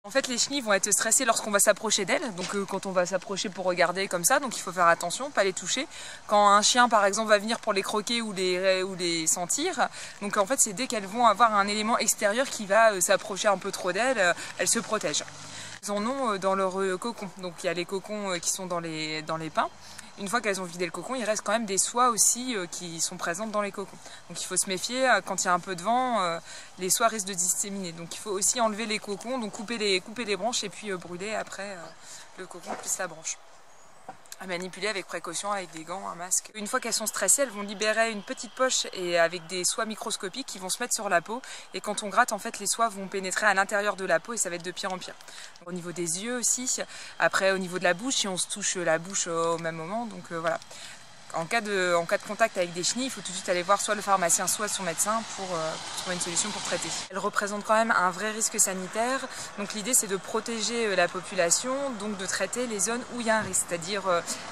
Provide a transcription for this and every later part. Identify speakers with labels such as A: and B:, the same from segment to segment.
A: En fait, les chenilles vont être stressées lorsqu'on va s'approcher d'elles, donc quand on va s'approcher pour regarder comme ça, donc il faut faire attention, pas les toucher. Quand un chien par exemple va venir pour les croquer ou les sentir, donc en fait c'est dès qu'elles vont avoir un élément extérieur qui va s'approcher un peu trop d'elles, elles se protègent. Elles en ont dans leur cocon, donc il y a les cocons qui sont dans les pins. Une fois qu'elles ont vidé le cocon, il reste quand même des soies aussi qui sont présentes dans les cocons. Donc il faut se méfier, quand il y a un peu de vent, les soies risquent de disséminer. Donc il faut aussi enlever les cocons, donc couper les branches et puis brûler après le cocon plus la branche. À manipuler avec précaution, avec des gants, un masque. Une fois qu'elles sont stressées, elles vont libérer une petite poche et avec des soies microscopiques qui vont se mettre sur la peau. Et quand on gratte, en fait, les soies vont pénétrer à l'intérieur de la peau et ça va être de pire en pire. Au niveau des yeux aussi, après au niveau de la bouche, si on se touche la bouche au même moment, donc voilà. En cas de contact avec des chenilles, il faut tout de suite aller voir soit le pharmacien, soit son médecin pour trouver une solution pour traiter. Elles représentent quand même un vrai risque sanitaire. Donc l'idée c'est de protéger la population, donc de traiter les zones où il y a un risque, c'est-à-dire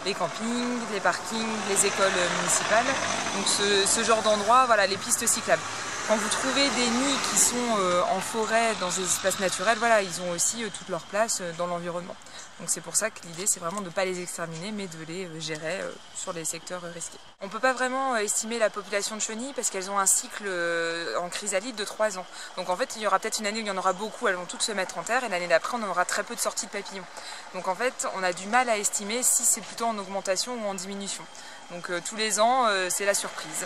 A: les campings, les parkings, les écoles municipales. Donc ce genre d'endroit, voilà, les pistes cyclables. Quand vous trouvez des nids qui sont en forêt, dans des espaces naturels, voilà, ils ont aussi toute leur place dans l'environnement. Donc c'est pour ça que l'idée c'est vraiment de ne pas les exterminer mais de les gérer sur les secteurs risqués. On ne peut pas vraiment estimer la population de chenilles parce qu'elles ont un cycle en chrysalide de 3 ans. Donc en fait il y aura peut-être une année où il y en aura beaucoup, elles vont toutes se mettre en terre et l'année d'après on aura très peu de sorties de papillons. Donc en fait on a du mal à estimer si c'est plutôt en augmentation ou en diminution. Donc tous les ans c'est la surprise.